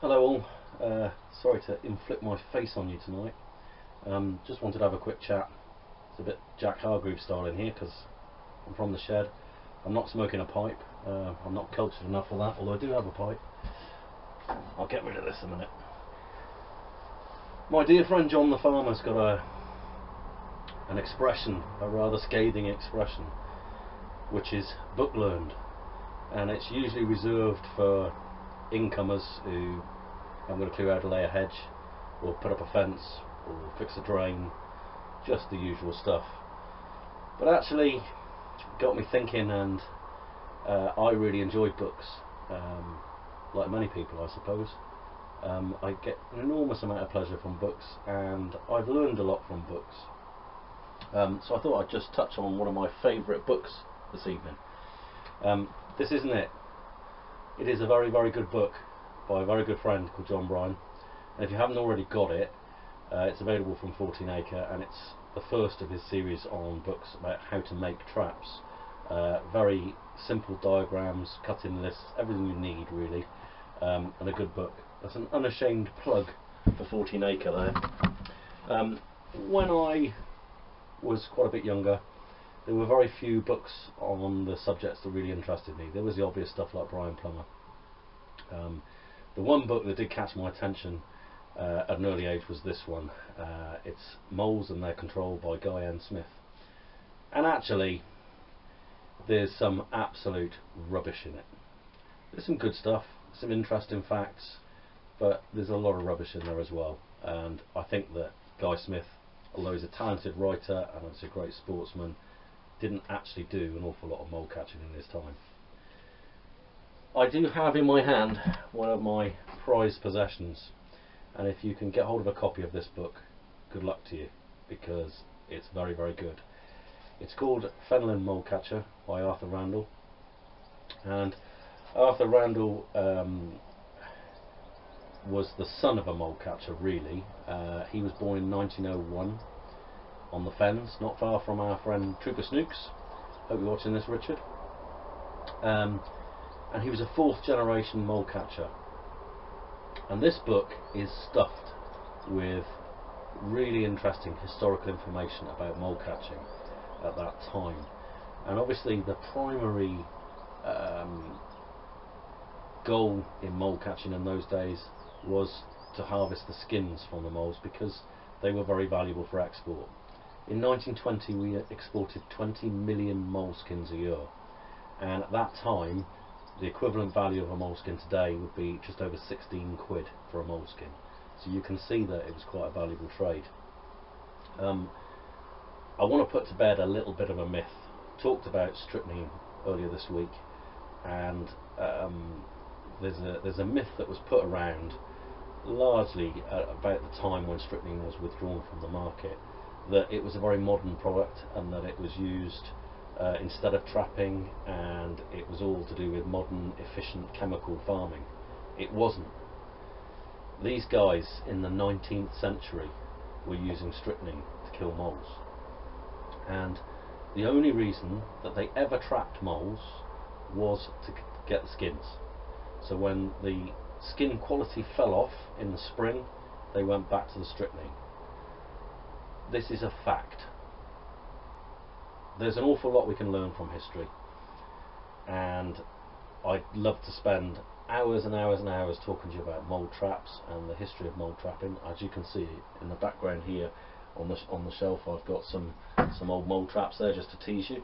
Hello all, sorry to inflict my face on you tonight. Just wanted to have a quick chat. It's a bit Jack Hargreaves style in here because I'm from the shed. I'm not smoking a pipe, I'm not cultured enough for that, although I do have a pipe. I'll get rid of this in a minute. My dear friend John the Farmer's got an expression, a rather scathing expression, which is book learned, and it's usually reserved for incomers who haven't got a clue how to lay a hedge or put up a fence or fix a drain, just the usual stuff. But actually it got me thinking, and I really enjoyed books, like many people I suppose. I get an enormous amount of pleasure from books, and I've learned a lot from books. So I thought I'd just touch on one of my favourite books this evening. This isn't it. It is a very, very good book by a very good friend called John Bryan, and if you haven't already got it, it's available from 14 Acre, and it's the first of his series on books about how to make traps. Very simple diagrams, cut-in lists, everything you need really, and a good book. That's an unashamed plug for 14 Acre there. When I was quite a bit younger, there were very few books on the subjects that really interested me. There was the obvious stuff like Brian Plummer. The one book that did catch my attention at an early age was this one. It's Moles and Their Control by Guy N. Smith. And actually, there's some absolute rubbish in it. There's some good stuff, some interesting facts, but there's a lot of rubbish in there as well. And I think that Guy Smith, although he's a talented writer and he's a great sportsman, didn't actually do an awful lot of mole catching in his time. I do have in my hand one of my prized possessions, and if you can get hold of a copy of this book, good luck to you, because it's very, very good. It's called Fenelon Mole Catcher by Arthur Randall, and Arthur Randall was the son of a mole catcher really. He was born in 1901 on the Fens, not far from our friend Trooper Snooks. Hope you're watching this, Richard. And he was a fourth generation mole catcher. And this book is stuffed with really interesting historical information about mole catching at that time. And obviously the primary goal in mole catching in those days was to harvest the skins from the moles, because they were very valuable for export. In 1920 we exported 20 million moleskins a year, and at that time the equivalent value of a moleskin today would be just over 16 quid for a moleskin. So you can see that it was quite a valuable trade. I want to put to bed a little bit of a myth. Talked about strychnine earlier this week, and there's a myth that was put around largely about the time when strychnine was withdrawn from the market, that it was a very modern product and that it was used instead of trapping, and it was all to do with modern efficient chemical farming. It wasn't. These guys in the 19th century were using strychnine to kill moles, and the only reason that they ever trapped moles was to get the skins. So when the skin quality fell off in the spring, they went back to the strychnine. This is a fact. There's an awful lot we can learn from history, and I'd love to spend hours and hours and hours talking to you about mole traps and the history of mole trapping. As you can see in the background here on the shelf, I've got some old mole traps there just to tease you.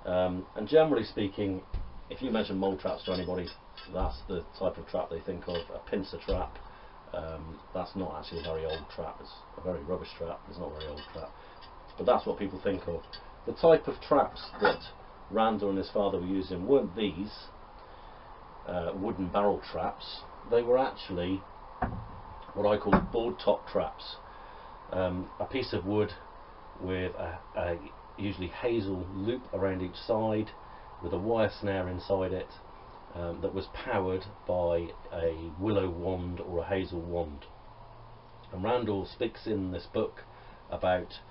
And generally speaking, if you mention mole traps to anybody, that's the type of trap they think of, a pincer trap. That's not actually a very old trap, it's a very rubbish trap, it's not a very old trap, but that's what people think of. The type of traps that Randall and his father were using weren't these wooden barrel traps. They were actually what I call board top traps. A piece of wood with a usually hazel loop around each side, with a wire snare inside it, that was powered by a willow wand or a hazel wand. And Randall speaks in this book about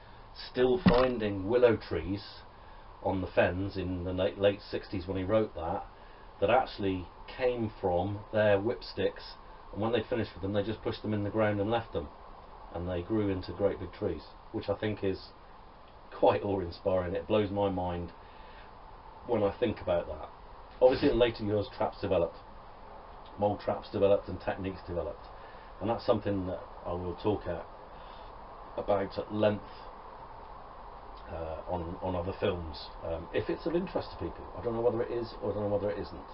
still finding willow trees on the Fens in the late 60s when he wrote that actually came from their whipsticks and when they finished with them, they just pushed them in the ground and left them, and they grew into great big trees, which I think is quite awe-inspiring. It blows my mind when I think about that. Obviously in later years traps developed, mould traps developed, and techniques developed, and that's something that I will talk about at length on other films, if it's of interest to people. I don't know whether it is, or I don't know whether it isn't.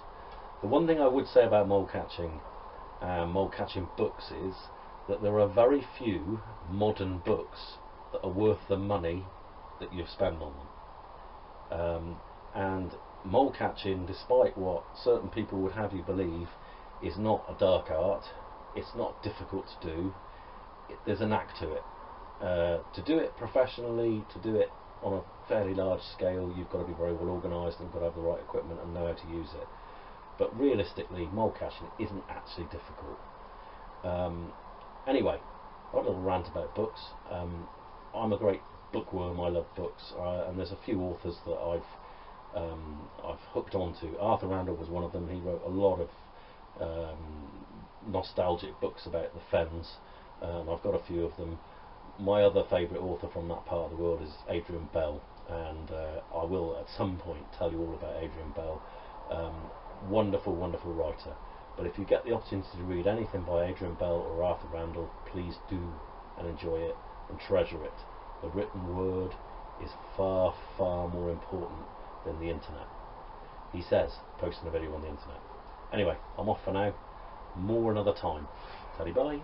The one thing I would say about mould catching books is that there are very few modern books that are worth the money that you've spent on them. And mould catching, despite what certain people would have you believe, is not a dark art. It's not difficult to do. There's a knack to it. To do it professionally, to do it on a fairly large scale, you've got to be very well organised and got to have the right equipment and know how to use it. But realistically, mould catching isn't actually difficult. Anyway, I've got a little rant about books. I'm a great bookworm. I love books, and there's a few authors that I've hooked onto. Arthur Randall was one of them. He wrote a lot of nostalgic books about the Fens. I've got a few of them. My other favourite author from that part of the world is Adrian Bell, and I will at some point tell you all about Adrian Bell. Wonderful, wonderful writer. But if you get the opportunity to read anything by Adrian Bell or Arthur Randall, please do and enjoy it and treasure it. The written word is far, far more important than the internet. He says, posting a video on the internet. Anyway, I'm off for now. More another time. Teddy bye.